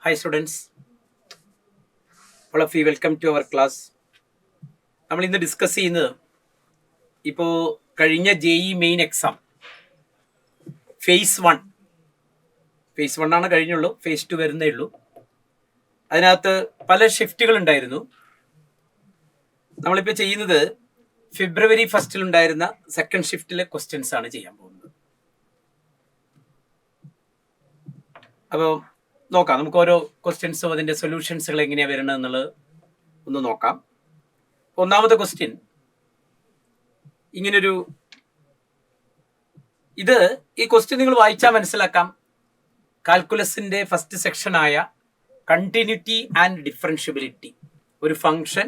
Hi students, all of you welcome to our class. നമ്മൾ ഇന്ന് discuss ചെയ്യുന്നത് ഇപ്പോൾ കഴിഞ്ഞ JEE മെയിൻ എക്സാം ഫേസ് 1 ആണ് കഴിഞ്ഞുള്ളൂ. ഫേസ് 2 വരുന്നേ ഉള്ളൂ. അതിനകത്ത് പല ഷിഫ്റ്റുകൾ ഉണ്ടായിരുന്നു. നമ്മളിപ്പോൾ ചെയ്യുന്നത് ഫെബ്രുവരി 1 ഉണ്ടായിരുന്ന സെക്കൻഡ് ഷിഫ്റ്റിലെ ക്വസ്റ്റ്യൻസ് ആണ് ചെയ്യാൻ പോകുന്നത്. അപ്പോൾ നോക്കാം, നമുക്ക് ഓരോ ക്വസ്റ്റ്യൻസും അതിൻ്റെ സൊല്യൂഷൻസുകൾ എങ്ങനെയാണ് വരുന്നത് എന്നുള്ളത് ഒന്ന് നോക്കാം. ഒന്നാമത്തെ ക്വസ്റ്റ്യൻ ഇങ്ങനൊരു, ഈ ക്വസ്റ്റ്യൻ നിങ്ങൾ വായിച്ചാൽ മനസ്സിലാക്കാം. കാൽക്കുലസിന്റെ ഫസ്റ്റ് സെക്ഷനായ കണ്ടിന്യൂറ്റി ആൻഡ് ഡിഫറൻഷ്യബിലിറ്റി, ഒരു ഫംഗ്ഷൻ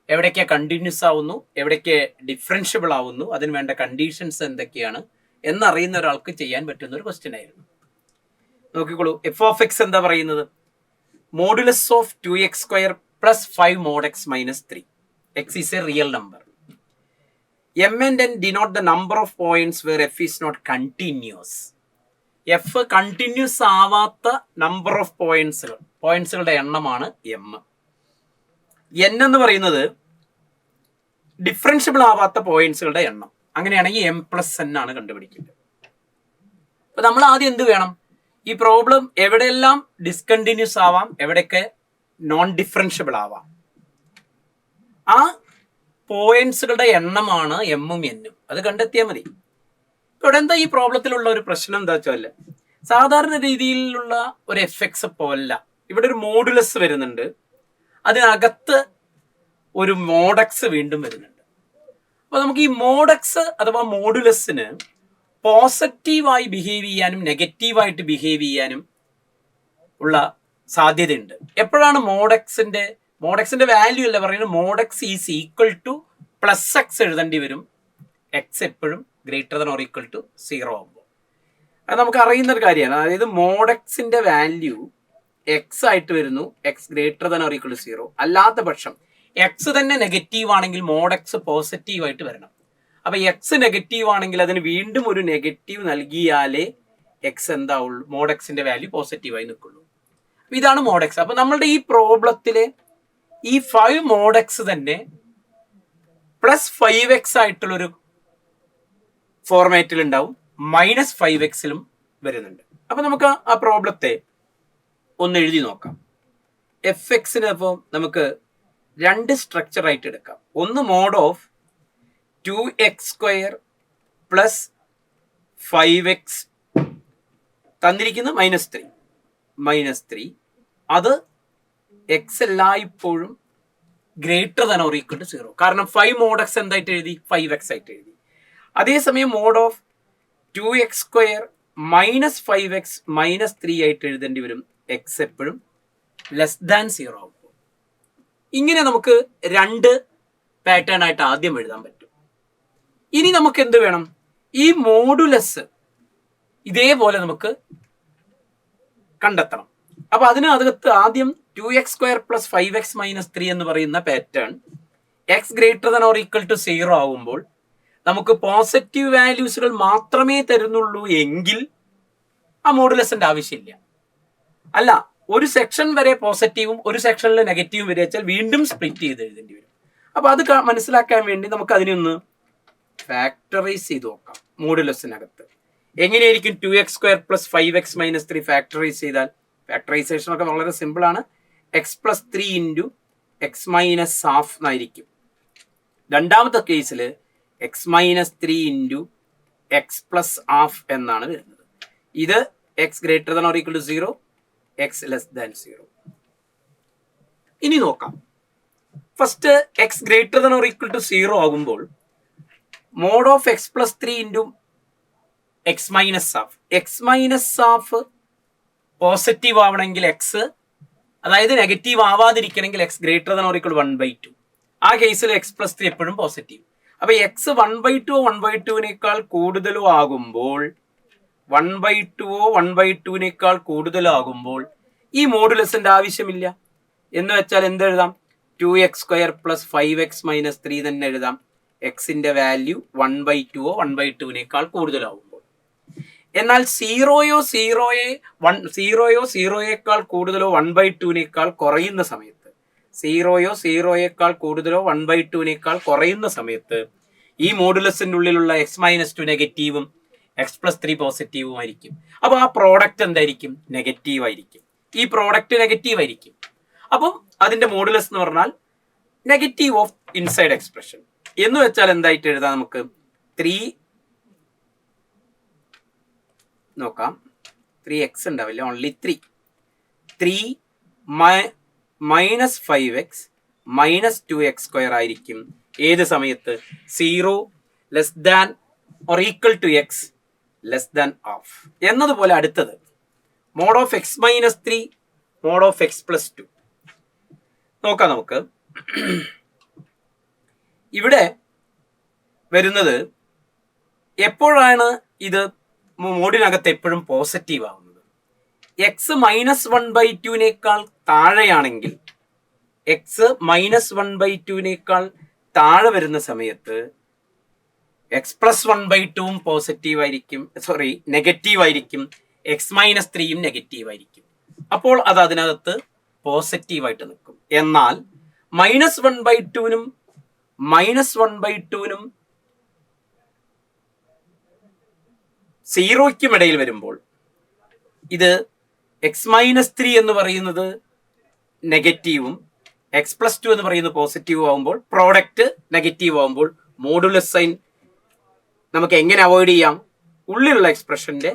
എവിടേക്ക് കണ്ടിന്യൂസ് ആവുന്നു, എവിടേക്ക് ഡിഫറൻഷ്യബിൾ ആവുന്നു, അതിന് വേണ്ട കണ്ടീഷൻസ് എന്തൊക്കെയാണ് എന്നറിയുന്ന ഒരാൾക്ക് ചെയ്യാൻ പറ്റുന്ന ഒരു ക്വസ്റ്റ്യൻ ആയിരുന്നു. നോക്കിക്കോളൂ, എഫ് ഓഫ് എക്സ് എന്താ പറയുന്നത്? Modulus of 2x² plus 5 mod x minus 3. X is a real number. M and N denote the number of points where f is not continuous. F continuous ആവാത്ത number of പോയിന്റ്സുകളുടെ എണ്ണമാണ് M. N എന്ന് പറയുന്നത് differentiable ആവാത്ത പോയിന്റ്സുകളുടെ എണ്ണം. അങ്ങനെയാണെങ്കിൽ M+N ആണ് കണ്ടുപിടിക്കേണ്ടത്. അപ്പൊ നമ്മൾ ആദ്യം എന്ത് വേണം? ഈ പ്രോബ്ലം എവിടെയെല്ലാം ഡിസ്കണ്ടിന്യൂസ് ആവാം, എവിടെയൊക്കെ നോൺ ഡിഫറൻഷ്യബിൾ ആവാം, ആ പോയിന്റ്സുകളുടെ എണ്ണമാണ് എമ്മും എന്നും. അത് കണ്ടെത്തിയാൽ മതി. ഇവിടെ എന്താ ഈ പ്രോബ്ലത്തിലുള്ള ഒരു പ്രശ്നം എന്താ വെച്ചാൽ, സാധാരണ രീതിയിലുള്ള ഒരു എഫ്എക്സ് പോലല്ല. ഇവിടെ ഒരു മോഡുലസ് വരുന്നുണ്ട്, അതിനകത്ത് ഒരു മോഡക്സ് വീണ്ടും വരുന്നുണ്ട്. അപ്പൊ നമുക്ക് ഈ മോഡക്സ് അഥവാ മോഡുലസിന് പോസിറ്റീവായി ബിഹേവ് ചെയ്യാനും നെഗറ്റീവായിട്ട് ബിഹേവ് ചെയ്യാനും ഉള്ള സാധ്യതയുണ്ട്. എപ്പോഴാണ് മോഡക്സിന്റെ വാല്യൂ അല്ല പറയുന്നത്, mod x is equal to +x എഴുതേണ്ടി വരും. എക്സ് എപ്പോഴും greater than or equal to 0 ആകുമ്പോൾ. അത് നമുക്ക് അറിയുന്ന ഒരു കാര്യമാണ്. അതായത് മോഡക്സിന്റെ വാല്യൂ എക്സ് ആയിട്ട് വരുന്നു, x greater than or equal to 0. അല്ലാത്ത പക്ഷം എക്സ് തന്നെ നെഗറ്റീവ് ആണെങ്കിൽ മോഡക്സ് പോസിറ്റീവ് ആയിട്ട് വരണം. അപ്പൊ എക്സ് നെഗറ്റീവ് ആണെങ്കിൽ അതിന് വീണ്ടും ഒരു നെഗറ്റീവ് നൽകിയാലേ എക്സ് എന്താവുള്ളൂ, മോഡക്സിന്റെ വാല്യൂ പോസിറ്റീവായി നിൽക്കുള്ളൂ. ഇതാണ് മോഡക്സ്. അപ്പൊ നമ്മളുടെ ഈ പ്രോബ്ലത്തിലെ ഈ 5 മോഡക്സ് തന്നെ +5x ആയിട്ടുള്ളൊരു ഫോർമാറ്റിൽ ഉണ്ടാവും, -5x വരുന്നുണ്ട്. അപ്പൊ നമുക്ക് ആ പ്രോബ്ലത്തെ ഒന്ന് എഴുതി നോക്കാം. എഫ് എക്സിന് അപ്പോൾ നമുക്ക് രണ്ട് സ്ട്രക്ചർ ആയിട്ട് എടുക്കാം. ഒന്ന് മോഡ് ഓഫ് 2x² + 5x തന്നിരിക്കുന്നത് -3. അത് എക്സ് എല്ലായ്പ്പോഴും greater than or equal to 0. കാരണം 5 mod x എന്തായിട്ട് എഴുതി? 5x ആയിട്ട് എഴുതി. അതേസമയം മോഡ് ഓഫ് 2x² - 5x -3 ആയിട്ട് എഴുതേണ്ടി വരും. എക്സ് എപ്പോഴും <0 ആകുമ്പോൾ. ഇങ്ങനെ നമുക്ക് രണ്ട് പാറ്റേൺ ആയിട്ട് ആദ്യം എഴുതാൻ പറ്റും. ഇനി നമുക്ക് എന്ത് വേണം? ഈ മോഡുലസ് ഇതേപോലെ നമുക്ക് കണ്ടെത്തണം. അപ്പൊ അതിനകത്ത് ആദ്യം 2x² + 5x - 3 എന്ന് പറയുന്ന pattern x greater than or equal to 0 ആവുമ്പോൾ നമുക്ക് പോസിറ്റീവ് വാല്യൂസുകൾ മാത്രമേ തരുന്നുള്ളൂ എങ്കിൽ ആ മോഡുലസിന്റെ ആവശ്യമില്ല. അല്ല, ഒരു സെക്ഷൻ വരെ പോസിറ്റീവും ഒരു സെക്ഷനിൽ നെഗറ്റീവും വരെ വെച്ചാൽ വീണ്ടും സ്പ്ലിറ്റ് ചെയ്ത് എഴുതേണ്ടി വരും. അപ്പൊ അത് മനസ്സിലാക്കാൻ വേണ്ടി നമുക്ക് അതിനൊന്ന് ഫാക്ടറൈസ് ചെയ്ത് നോക്കാം. മോഡുലസിനകത്ത് എങ്ങനെയായിരിക്കും 2x² + 5x - 3 ഫാക്ടറൈസ് ചെയ്താൽ? ഫാക്ടറൈസേഷൻ ഒക്കെ വളരെ സിമ്പിൾ ആണ്. x+3 × x - ½ എന്നായിരിക്കും. രണ്ടാമത്തെ കേസിൽ x - 3 × x + ½ എന്നാണ് വരുന്നത്. ഇത് x greater than or equal to 0, x less than 0. ഇനി നോക്കാം. First x greater than or equal to 0 ആകുമ്പോൾ mod of x+3 × x - ½ x - ½ positive ആവണമെങ്കിൽ എക്സ്, അതായത് നെഗറ്റീവ് ആവാതിരിക്കണമെങ്കിൽ x greater than or equal 1/2. ആ കേസിൽ x+3 എപ്പോഴും പോസിറ്റീവ്. അപ്പൊ എക്സ് 1/2 1/2 കൂടുതലോ ആകുമ്പോൾ 1/2 കൂടുതലാകുമ്പോൾ ഈ മോഡുലസിന്റെ ആവശ്യമില്ല. എന്ന് വെച്ചാൽ എന്തെഴുതാം? 2x² + 5x - 3 തന്നെ എഴുതാം. എക്സിന്റെ വാല്യൂ 1/2 1/2 കൂടുതലാകുമ്പോൾ. എന്നാൽ സീറോയേക്കാൾ കൂടുതലോ 1/2 കുറയുന്ന സമയത്ത്, സീറോയേക്കാൾ കൂടുതലോ 1/2 കുറയുന്ന സമയത്ത് ഈ മോഡുലസിന്റെ ഉള്ളിലുള്ള x-2 നെഗറ്റീവും x+3 പോസിറ്റീവും ആയിരിക്കും. അപ്പൊ ആ പ്രോഡക്റ്റ് എന്തായിരിക്കും? നെഗറ്റീവ് ആയിരിക്കും. ഈ പ്രോഡക്റ്റ് നെഗറ്റീവ് ആയിരിക്കും. അപ്പം അതിന്റെ മോഡുലസ് എന്ന് പറഞ്ഞാൽ നെഗറ്റീവ് ഓഫ് ഇൻസൈഡ് എക്സ്പ്രഷൻ എന്ന് വെച്ചാൽ എന്തായിട്ട് എഴുതാം? നമുക്ക് 3 നോക്കാം. 3x ഉണ്ടാവില്ല, only 3 minus 5x minus 2x² ആയിരിക്കും. ഏത് സമയത്ത്? 0 less than or equal to x less than half. എന്നതുപോലെ അടുത്തത് mode of x-3 mode of x+2 നോക്കാം. നമുക്ക് ഇവിടെ വരുന്നത് എപ്പോഴാണ് ഇത് മോഡിനകത്ത് എപ്പോഴും പോസിറ്റീവ് ആവുന്നത്? x-1/2 താഴെയാണെങ്കിൽ, x-1/2 താഴെ വരുന്ന സമയത്ത് x+1/2 പോസിറ്റീവ് ആയിരിക്കും, നെഗറ്റീവ് ആയിരിക്കും, x-3 നെഗറ്റീവ് ആയിരിക്കും. അപ്പോൾ അത് അതിനകത്ത് പോസിറ്റീവായിട്ട് നിൽക്കും. എന്നാൽ -1/2 സീറോയ്ക്കും ഇടയിൽ വരുമ്പോൾ ഇത് x-3 എന്ന് പറയുന്നത് നെഗറ്റീവും x+2 എന്ന് പറയുന്നത് പോസിറ്റീവ് ആവുമ്പോൾ, പ്രോഡക്റ്റ് നെഗറ്റീവ് ആവുമ്പോൾ മോഡുലസ് സൈൻ നമുക്ക് എങ്ങനെ അവോയ്ഡ് ചെയ്യാം? ഉള്ളിലുള്ള എക്സ്പ്രഷന്റെ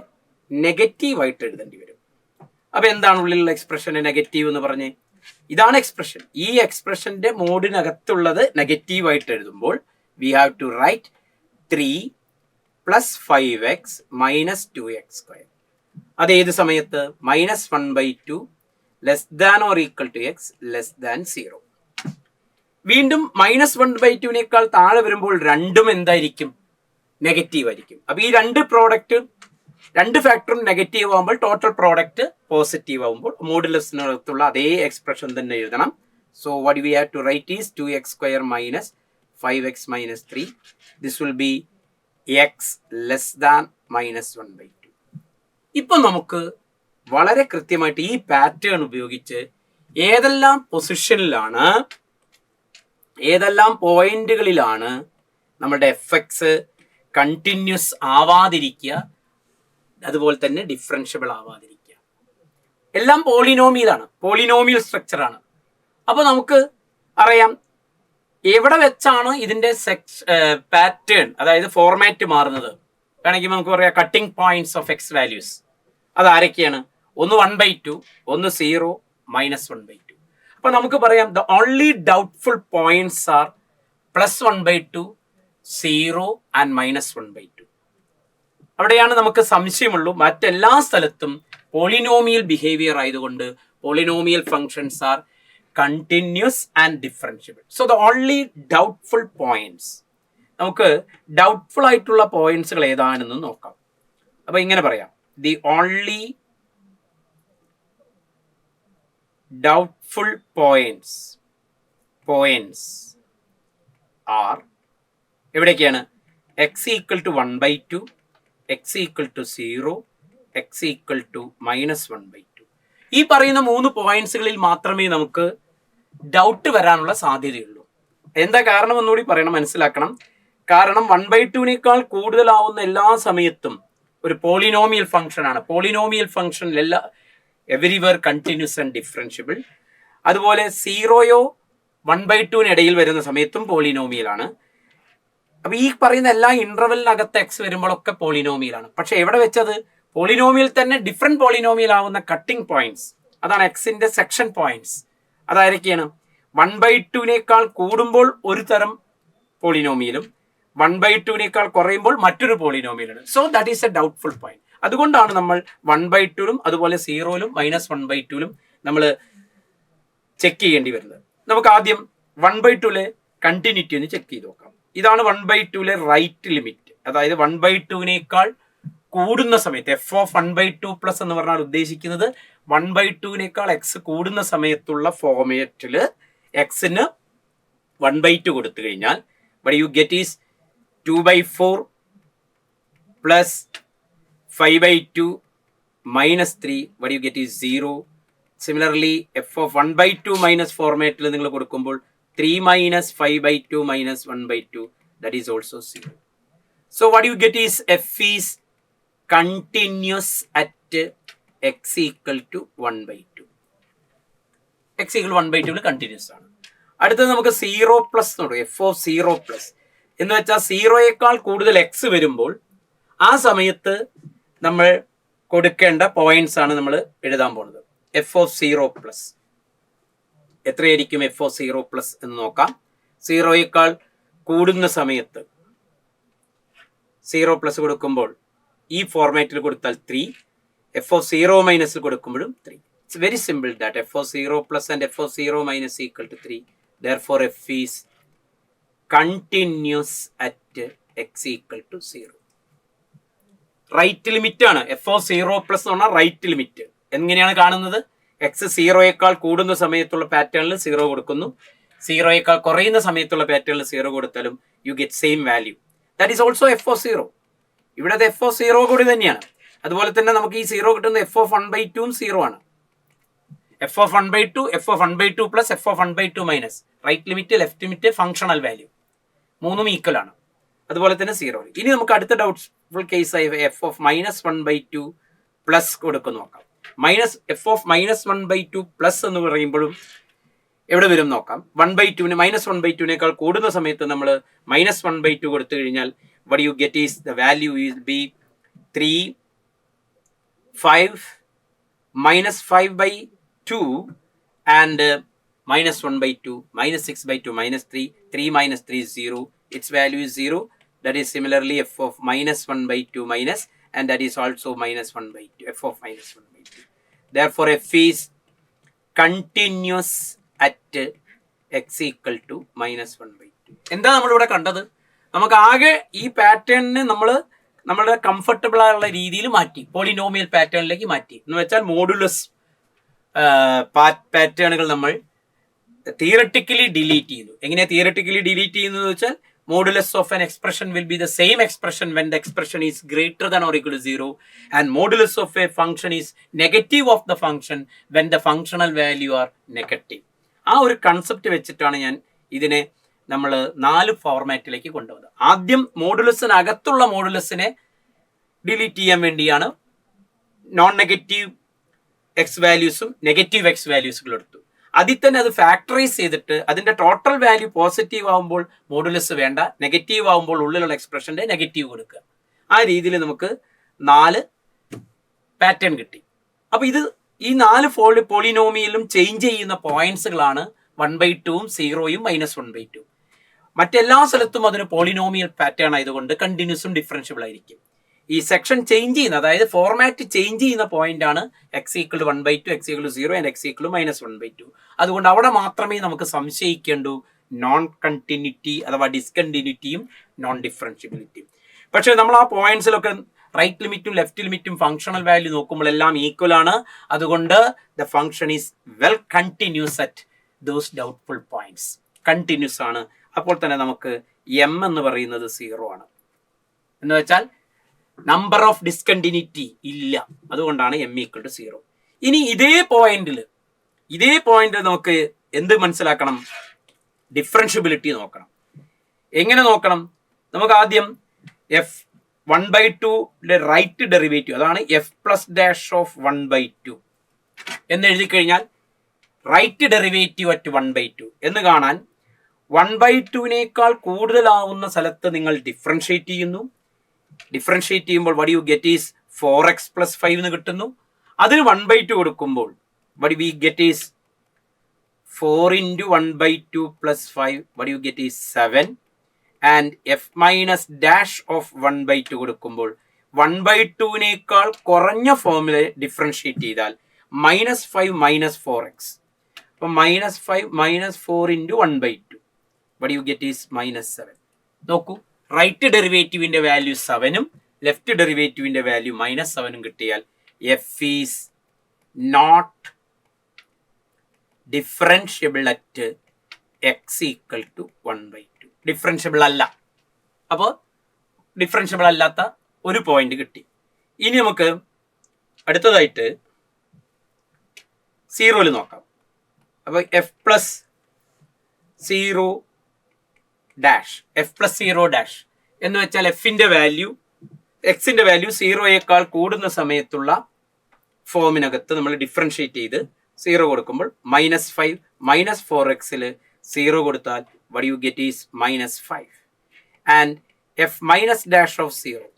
നെഗറ്റീവായിട്ട് എഴുതേണ്ടി വരും. അപ്പൊ എന്താണ് ഉള്ളിലുള്ള എക്സ്പ്രഷന്റെ നെഗറ്റീവ് എന്ന് പറഞ്ഞ്? ഇതാണ് എക്സ്പ്രഷൻ. ഈ എക്സ്പ്രഷന്റെ മോഡിനകത്തുള്ളത് നെഗറ്റീവായിട്ട് എഴുതുമ്പോൾ V have to right 3 + 5x - 2x². അത് ഏത് സമയത്ത്? -1/2 less than or equal to x less than 0. വീണ്ടും -1/2 താഴെ വരുമ്പോൾ രണ്ടും എന്തായിരിക്കും? നെഗറ്റീവ് ആയിരിക്കും. അപ്പൊ ഈ രണ്ട് ഫാക്ടറും നെഗറ്റീവ് ആകുമ്പോൾ ടോട്ടൽ പ്രോഡക്റ്റ് പോസിറ്റീവ് ആകുമ്പോൾ മോഡുലസിനകത്തുള്ള അതേ എക്സ്പ്രഷൻ തന്നെ എഴുതണം. So what we have to write is 2x² - 5x - 3. This will be x less than -1/2. ഇപ്പൊ നമുക്ക് വളരെ കൃത്യമായിട്ട് ഈ പാറ്റേൺ ഉപയോഗിച്ച് ഏതെല്ലാം പൊസിഷനിലാണ്, ഏതെല്ലാം പോയിന്റുകളിലാണ് നമ്മുടെ എഫ്എക്സ് കണ്ടിന്യൂസ് ആവാതിരിക്കുക, അതുപോലെ തന്നെ ഡിഫറൻഷ്യബിൾ ആവാതിരിക്കുക. എല്ലാം പോളിനോമിയലാണ്, പോളിനോമിയൽ സ്ട്രക്ചറാണ്. അപ്പൊ നമുക്ക് അറിയാം എവിടെ വെച്ചാണ് ഇതിന്റെ പാറ്റേൺ, അതായത് ഫോർമാറ്റ് മാറുന്നത്. വേണമെങ്കിൽ നമുക്ക് പറയാം cutting points of X values. അത് ആരൊക്കെയാണ്? ഒന്ന് 1/2, ഒന്ന് 0, -1/2. അപ്പൊ നമുക്ക് പറയാം the only doubtful points R +1/2, 0 and -1/2. അവിടെയാണ് നമുക്ക് സംശയമുള്ളൂ. മറ്റെല്ലാ സ്ഥലത്തും പോളിനോമിയൽ ബിഹേവിയർ ആയതുകൊണ്ട് polynomial functions are continuous and differentiable. So the only doubtful points, നമുക്ക് ഡൗട്ട്ഫുൾ ആയിട്ടുള്ള പോയിന്റ്സുകൾ ഏതാണെന്ന് നോക്കാം. അപ്പൊ ഇങ്ങനെ പറയാം, the only doubtful points R എവിടേക്കാണ്? x = 1/2, x = 0, x = -1/2. ഈ പറയുന്ന 3 പോയിന്റ്സുകളിൽ മാത്രമേ നമുക്ക് ഡൗട്ട് വരാനുള്ള സാധ്യതയുള്ളൂ. എന്താ കാരണം ഒന്നുകൂടി പറയണം, മനസ്സിലാക്കണം. കാരണം 1/2 കൂടുതലാവുന്ന എല്ലാ സമയത്തും ഒരു പോളിനോമിയൽ ഫംഗ്ഷൻ ആണ്. Polynomial function everywhere continuous and differentiable. അതുപോലെ 0യോ 1/2 ഇടയിൽ വരുന്ന സമയത്തും പോളിനോമിയൽ ആണ്. അപ്പൊ ഈ പറയുന്ന എല്ലാ ഇന്റർവെലിനകത്ത് എക്സ് വരുമ്പോഴൊക്കെ പോളിനോമിയലാണ്. പക്ഷെ എവിടെ വെച്ചത്? പോളിനോമിയൽ തന്നെ ഡിഫറെന്റ് പോളിനോമിയൽ ആവുന്ന കട്ടിംഗ് പോയിന്റ്സ്, അതാണ് എക്സിന്റെ സെക്ഷൻ പോയിന്റ്സ്. അതാരൊക്കെയാണ്? 1/2 കൂടുമ്പോൾ ഒരു തരം പോളിനോമിയലും 1/2 കുറയുമ്പോൾ മറ്റൊരു പോളിനോമിയലാണ്. So that is A doubtful point. അതുകൊണ്ടാണ് നമ്മൾ 1/2 അതുപോലെ 0 -1/2 നമ്മൾ ചെക്ക് ചെയ്യേണ്ടി വരുന്നത്. നമുക്ക് ആദ്യം 1/2 കണ്ടിന്യൂറ്റി ഒന്ന് ചെക്ക് ചെയ്ത് നോക്കാം. ഇതാണ് 1/2 റൈറ്റ് ലിമിറ്റ്. അതായത് 1/2 കൂടുന്ന സമയത്ത് f(1/2+ എന്ന് പറഞ്ഞാൽ ഉദ്ദേശിക്കുന്നത് 1/2 എക്സ് കൂടുന്ന സമയത്തുള്ള ഫോർമാറ്റിൽ എക്സിന് 1/2 കൊടുത്തു കഴിഞ്ഞാൽ what you get is 2/4 plus 5/2 minus 3, what you get is 0. Similarly, f of 1/2 minus format നിങ്ങൾ കൊടുക്കുമ്പോൾ 3 minus 5/2 minus 1/2, that is also 0. So what you get is f is continuous at x equal to 1/2. x equal 1/2 continuous ആണ്. അടുത്തത് നമുക്ക് 0 plus എന്ന് പറയും. f of 0 plus എന്ന് വെച്ചാൽ 0യേക്കാൾ കൂടുതൽ എക്സ് വരുമ്പോൾ ആ സമയത്ത് നമ്മൾ കൊടുക്കേണ്ട പോയിന്റ്സ് ആണ് നമ്മൾ എഴുതാൻ പോകുന്നത്. f of 0 പ്ലസ് എത്രയായിരിക്കും f of 0 പ്ലസ് എന്ന് നോക്കാം. 0യേക്കാൾ കൂടുന്ന സമയത്ത് 0 പ്ലസ് കൊടുക്കുമ്പോൾ ഈ ഫോർമാറ്റിൽ കൊടുത്താൽ 3, f of 0 മൈനസിൽ കൊടുക്കുമ്പോഴും 3. It's very simple that f of 0 plus and f of 0 minus equal to 3. Therefore, f is continuous at x equal to 0. Right limit ആണ് f of 0 plus എന്ന് പറഞ്ഞാൽ റൈറ്റ് ലിമിറ്റ്. എങ്ങനെയാണ് കാണുന്നത്? X 0യേക്കാൾ കൂടുന്ന സമയത്തുള്ള പാറ്റേണിൽ 0 കൊടുക്കുന്നു, 0യേക്കാൾ കുറയുന്ന സമയത്തുള്ള പാറ്റേണിൽ 0 കൊടുത്താലും you get same value. That is also f of 0. ഇവിടെ f of 0 കൂടി തന്നെയാണ്. അതുപോലെ തന്നെ നമുക്ക് ഈ 0 കിട്ടുന്ന f of 1/2 0 ആണ്. f of 1/2, f of 1/2 plus f of 1/2 minus right limit, left limit, functional value മൂന്നും ഈക്വൽ ആണ്. അതുപോലെ തന്നെ 0. ഇനി നമുക്ക് അടുത്ത ഡൗട്ട്ഫുൾ കേസ് ആയി f of -1/2 പ്ലസ് കൊടുക്കുന്നു നോക്കാം. f of -1/2 പ്ലസ് എന്ന് പറയുമ്പോഴും എവിടെ വരും നോക്കാം. 1/2 -1/2 കൂടുന്ന സമയത്ത് നമ്മൾ -1/2 കൊടുത്തു കഴിഞ്ഞാൽ what you get is the value will be 3, 5, -5/2 and -1/2, -6/2, -3, 3 minus 3 is 0. Its value is 0. That is similarly f of -1/2 minus, and that is also -1/2, f of -1/2. Therefore, f is continuous at x equal to -1/2. എന്താ നമ്മളിവിടെ കണ്ടത്? നമുക്ക് ആകെ ഈ പാറ്റേണിനെ നമ്മുടെ comfortable ആയുള്ള രീതിയിൽ മാറ്റി, പോളിനോമിയൽ പാറ്റേണിലേക്ക് മാറ്റി. എന്ന് വെച്ചാൽ മോഡുലസ് പാറ്റേണുകൾ നമ്മൾ തിയററ്റിക്കലി ഡിലീറ്റ് ചെയ്യുന്നു. എങ്ങനെയാ തിയററ്റിക്കലി ഡിലീറ്റ് ചെയ്യുന്നത് വെച്ചാൽ modulus of an expression will be the same expression when the expression is greater than or equal to 0, and modulus of a function is negative of the function when the functional value are negative. ആ ഒരു concept വെച്ചിട്ടാണ് ഞാൻ ഇതിനെ നമ്മൾ 4 ഫോർമാറ്റിലേക്ക് കൊണ്ടുവന്നത്. ആദ്യം മോഡുലസിനകത്തുള്ള മോഡുലസിനെ delete ചെയ്യാൻ വേണ്ടിയാണ് നോൺ നെഗറ്റീവ് എക്സ് വാല്യൂസും നെഗറ്റീവ് എക്സ് വാല്യൂസുകളും എടുത്തു. അതിൽ തന്നെ അത് ഫാക്ടറൈസ് ചെയ്തിട്ട് അതിന്റെ ടോട്ടൽ വാല്യൂ പോസിറ്റീവ് ആകുമ്പോൾ മോഡുലസ് വേണ്ട, നെഗറ്റീവ് ആകുമ്പോൾ ഉള്ളിലുള്ള എക്സ്പ്രഷന്റെ നെഗറ്റീവ് കൊടുക്കുക. ആ രീതിയിൽ നമുക്ക് 4 പാറ്റേൺ കിട്ടി. അപ്പൊ ഇത് ഈ 4 പോളിനോമിയലും ചേഞ്ച് ചെയ്യുന്ന പോയിന്റ്സുകളാണ് 1/2, 0, -1/2. മറ്റെല്ലാ സ്ഥലത്തും അതിന് പോളിനോമിയൽ പാറ്റേൺ ആയതുകൊണ്ട് കണ്ടിന്യൂസും ഡിഫറൻഷ്യബിൾ ആയിരിക്കും. ഈ സെക്ഷൻ ചേഞ്ച് ചെയ്യുന്ന, അതായത് ഫോർമാറ്റ് ചേഞ്ച് ചെയ്യുന്ന പോയിന്റ് ആണ് x equal to 1/2, x equal to 0 and x equal to -1/2. അതുകൊണ്ട് അവിടെ മാത്രമേ നമുക്ക് സംശയിക്കേണ്ടൂ നോൺ കണ്ടിന്യൂറ്റി അഥവാ ഡിസ്കണ്ടിന്യൂറ്റിയും നോൺ ഡിഫറൻഷ്യബിലിറ്റിയും. പക്ഷെ നമ്മൾ ആ പോയിന്റ്സിലൊക്കെ റൈറ്റ് ലിമിറ്റും ലെഫ്റ്റ് ലിമിറ്റും ഫങ്ഷണൽ വാല്യൂ നോക്കുമ്പോൾ എല്ലാം ഈക്വൽ ആണ്. അതുകൊണ്ട് the function is well continuous at those doubtful points. Continuous ആണ്. അപ്പോൾ തന്നെ നമുക്ക് m എന്ന് പറയുന്നത് 0 ആണ്. എന്ന് വെച്ചാൽ നമ്പർ ഓഫ് ഡിസ്കണ്ടിന്യൂറ്റി ഇല്ല. അതുകൊണ്ടാണ് m equal to 0. ഇനി ഇതേ പോയിന്റിൽ നമുക്ക് എന്ത് മനസ്സിലാക്കണം? ഡിഫറൻഷ്യബിലിറ്റി നോക്കണം. എങ്ങനെ നോക്കണം? നമുക്ക് ആദ്യം f1/2 റൈറ്റ് ഡെറിവേറ്റീവ്, അതാണ് f പ്ലസ് ഡാഷ് ഓഫ് 1/2 എന്ന് എഴുതി കഴിഞ്ഞാൽ റൈറ്റ് ഡെറിവേറ്റീവ് അറ്റ് 1/2 എന്ന് കാണാൻ 1/2 കൂടുതലാവുന്ന സ്ഥലത്ത് നിങ്ങൾ ഡിഫറൻഷിയേറ്റ് ചെയ്യുന്നു. ഡിഫറൻഷിയേറ്റ് ചെയ്യുമ്പോൾ what you get is 4x plus 5 എന്ന് കിട്ടുന്നു. അതിന് 1/2 കൊടുക്കുമ്പോൾ what we get is 4 into 1/2 plus 5, what you get is 7, and f minus dash of 1/2 കൊടുക്കുമ്പോൾ 1/2 കുറഞ്ഞ ഫോമിൽ ഡിഫറൻഷിയേറ്റ് ചെയ്താൽ -5 minus 4x. അപ്പം -5 minus 4 into 1/2, what you get is -7. നോക്കൂ, റൈറ്റ് ഡെറിവേറ്റീവിന്റെ വാല്യൂ 7ഉം ലെഫ്റ്റ് ഡെറിവേറ്റീവിന്റെ വാല്യൂ -7ഉം കിട്ടിയാൽ f is not differentiable at x equal to 1/2. Differentiable അല്ല. അപ്പോൾ ഡിഫറൻഷ്യബിൾ അല്ലാത്ത ഒരു പോയിന്റ് കിട്ടി. ഇനി നമുക്ക് അടുത്തതായിട്ട് സീറോയിൽ നോക്കാം. അപ്പോൾ എഫ് പ്ലസ് സീറോ ഡാഷ് എന്ന് വെച്ചാൽ എഫിന്റെ വാല്യൂ എക്സിന്റെ വാല്യൂ സീറോയേക്കാൾ കൂടുന്ന സമയത്തുള്ള ഫോമിനകത്ത് നമ്മൾ ഡിഫറൻഷിയേറ്റ് ചെയ്ത് സീറോ കൊടുക്കുമ്പോൾ -5 -4x സീറോ കൊടുത്താൽ what you get is -5 and f minus dash of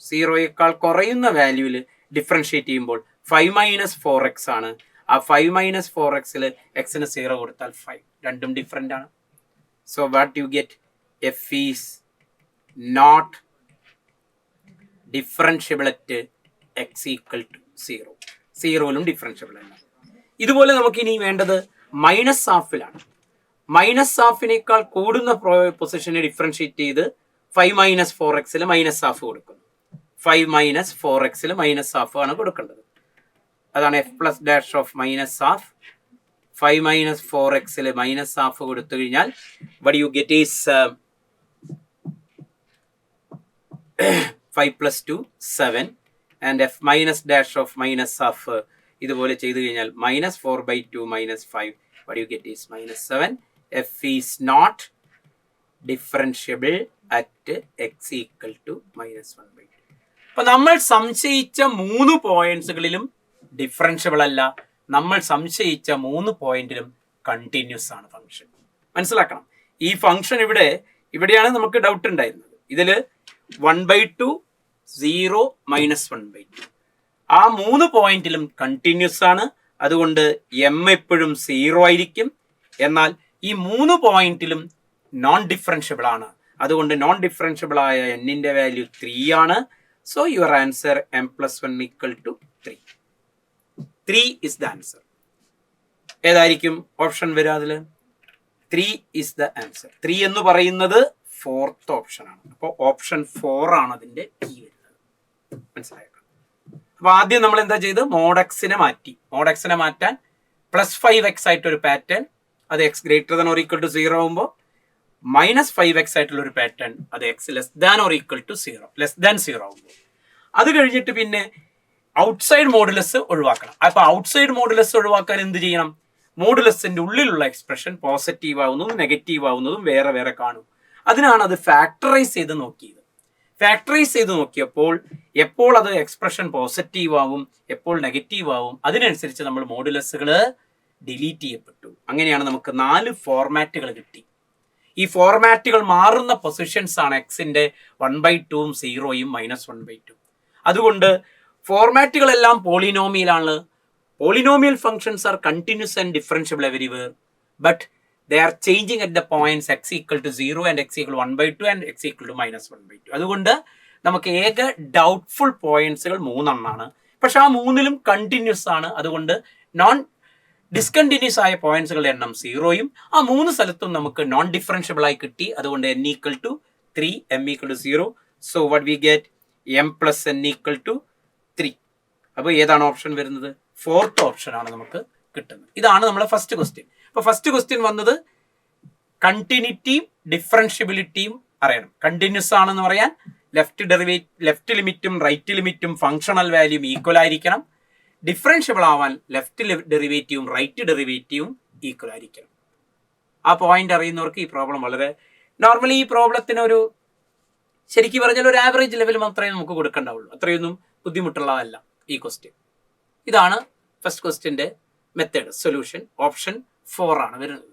സീറോയേക്കാൾ കുറയുന്ന വാല്യൂവിൽ ഡിഫറൻഷിയേറ്റ് ചെയ്യുമ്പോൾ 5 - 4x ആണ്. ആ 5 - 4x എക്സിന് സീറോ കൊടുത്താൽ 5, രണ്ടും ഡിഫറെൻ്റ് ആണ്. So what you get, f is not differentiable at x equal to 0. സീറോയിലും ഡിഫറൻഷ്യബിൾ അല്ല. ഇതുപോലെ നമുക്ക് ഇനി വേണ്ടത് -1/2 -1/2 കൂടുന്ന പൊസിഷനെ ഡിഫറൻഷിയേറ്റ് ചെയ്ത് 5 - 4x -1/2 കൊടുക്കുന്നു. 5 - 4x -1/2 ആണ് കൊടുക്കേണ്ടത്. അതാണ് F plus dash of -1/2. 5 - 4x -1/2 കൊടുത്തു കഴിഞ്ഞാൽ what you get is 5 + 2 7 and f minus dash of -1/2 ഇതുപോലെ ചെയ്തു കഴിഞ്ഞാൽ -4/2 -5 what you get is -7. f is not differentiable at x equal to -1/2. അപ്പൊ നമ്മൾ സംശയിച്ച 3 പോയിന്റ്സുകളിലും ഡിഫറൻഷ്യബിൾ അല്ല, നമ്മൾ സംശയിച്ച 3 പോയിന്റിലും കണ്ടിന്യൂസ് ആണ് ഫംഗ്ഷൻ. മനസ്സിലാക്കണം, ഈ ഫംഗ്ഷൻ ഇവിടെയാണ് നമുക്ക് ഡൗട്ട് ഉണ്ടായിരുന്നത്. ഇതില് 1/2 0 -1/2 ആ 3 പോയിന്റിലും കണ്ടിന്യൂസ് ആണ്. അതുകൊണ്ട് എം എപ്പോഴും 0 ആയിരിക്കും. എന്നാൽ ഈ 3 പോയിന്റിലും നോൺ ഡിഫറൻഷ്യബിൾ ആണ്. അതുകൊണ്ട് നോൺ ഡിഫറൻഷ്യബിൾ ആയ എന്നിന്റെ വാല്യൂ 3 ആണ്. So your answer m+1 = 3. 3 is the answer. ഏതായിരിക്കും ഓപ്ഷൻ വരിക? അതില് 3 ഇസ് ദ ആൻസർ. 3 എന്ന് പറയുന്നത് 4th ഓപ്ഷൻ ആണ്. അപ്പോൾ ഓപ്ഷൻ 4 ആണ് അതിന്റെ കീ വരുന്നത്. മനസ്സിലായോ? അപ്പൊ ആദ്യം നമ്മൾ എന്താ ചെയ്ത് മോഡെക്സിനെ മാറ്റി. മോഡെക്സിനെ മാറ്റാൻ +5x ആയിട്ടൊരു പാറ്റേൺ, അത് x > 0 ആകുമ്പോൾ -5x ആയിട്ടുള്ള ഒരു പാറ്റേൺ, അത് x <= 0 ആകുമ്പോൾ. അത് കഴിഞ്ഞിട്ട് പിന്നെ ഔട്ട്സൈഡ് മോഡുലസ് ഒഴിവാക്കണം. അപ്പൊ ഔട്ട്സൈഡ് മോഡുലസ് ഒഴിവാക്കാൻ എന്ത് ചെയ്യണം? മോഡുലസിന്റെ ഉള്ളിലുള്ള എക്സ്പ്രഷൻ പോസിറ്റീവ് ആവുന്നതും നെഗറ്റീവ് ആവുന്നതും വേറെ വേറെ കാണും. അതിനാണ് അത് ഫാക്ടറൈസ് ചെയ്ത് നോക്കിയത്. ഫാക്ടറൈസ് ചെയ്ത് നോക്കിയപ്പോൾ എപ്പോൾ അത് എക്സ്പ്രഷൻ പോസിറ്റീവ് ആവും, എപ്പോൾ നെഗറ്റീവ് ആവും, അതിനനുസരിച്ച് നമ്മൾ മോഡുലസുകൾ ഡിലീറ്റ് ചെയ്യപ്പെട്ടു. അങ്ങനെയാണ് നമുക്ക് 4 ഫോർമാറ്റുകൾ കിട്ടി. ഈ ഫോർമാറ്റുകൾ മാറുന്ന പൊസിഷൻസ് ആണ് എക്സിന്റെ 1/2 0 -1/2. അതുകൊണ്ട് ഫോർമാറ്റുകളെല്ലാം പോളിനോമിയലാണ്. Polynomial functions R continuous and differentiable everywhere, but they are changing at the points x = 0 and x = 1/2 and x = -1/2. അതുകൊണ്ട് നമുക്ക് ഏക ഡൗട്ട്ഫുൾ പോയിന്റ്സുകൾ 3 എണ്ണമാണ്. പക്ഷെ ആ 3ലും കണ്ടിന്യൂസ് ആണ്. അതുകൊണ്ട് നോൺ ഡിസ്കണ്ടിന്യൂസ് ആയ പോയിന്റ്സുകളുടെ എണ്ണം 0യും ആ 3 സ്ഥലത്തും നമുക്ക് നോൺ ഡിഫറൻഷ്യബിൾ ആയി കിട്ടി. അതുകൊണ്ട് n = 3, m = 0. So what we get, m+n = 3. അപ്പോൾ ഏതാണ് ഓപ്ഷൻ വരുന്നത്? 4th ഓപ്ഷൻ ആണ് നമുക്ക് കിട്ടുന്നത്. ഇതാണ് നമ്മുടെ ഫസ്റ്റ് ക്വസ്റ്റ്യൻ. അപ്പൊ ഫസ്റ്റ് ക്വസ്റ്റ്യൻ വന്നത് കണ്ടിന്യൂറ്റിയും ഡിഫറൻഷ്യബിലിറ്റിയും അറിയണം. കണ്ടിന്യൂസ് ആണെന്ന് പറയാൻ ലെഫ്റ്റ് ലിമിറ്റും റൈറ്റ് ലിമിറ്റും ഫങ്ഷണൽ വാല്യൂം ഈക്വൽ ആയിരിക്കണം. ഡിഫറൻഷ്യബിൾ ആവാൻ ലെഫ്റ്റ് ഡെറിവേറ്റീവും റൈറ്റ് ഡെറിവേറ്റീവും ഈക്വൽ ആയിരിക്കണം. ആ പോയിന്റ് അറിയുന്നവർക്ക് ഈ പ്രോബ്ലം വളരെ നോർമലി, ഈ പ്രോബ്ലത്തിന് ഒരു ശരിക്കും പറഞ്ഞാൽ ഒരു ആവറേജ് ലെവൽ മാത്രമേ നമുക്ക് കൊടുക്കേണ്ടാവുള്ളൂ. അത്രയൊന്നും ബുദ്ധിമുട്ടുള്ളതല്ല ഈ ക്വസ്റ്റ്യൻ. ഇതാണ് ഫസ്റ്റ് ക്വസ്റ്റ്യന്റെ മെത്തേഡ്. സൊല്യൂഷൻ ഓപ്ഷൻ 4 ആണ് വരുന്നത്.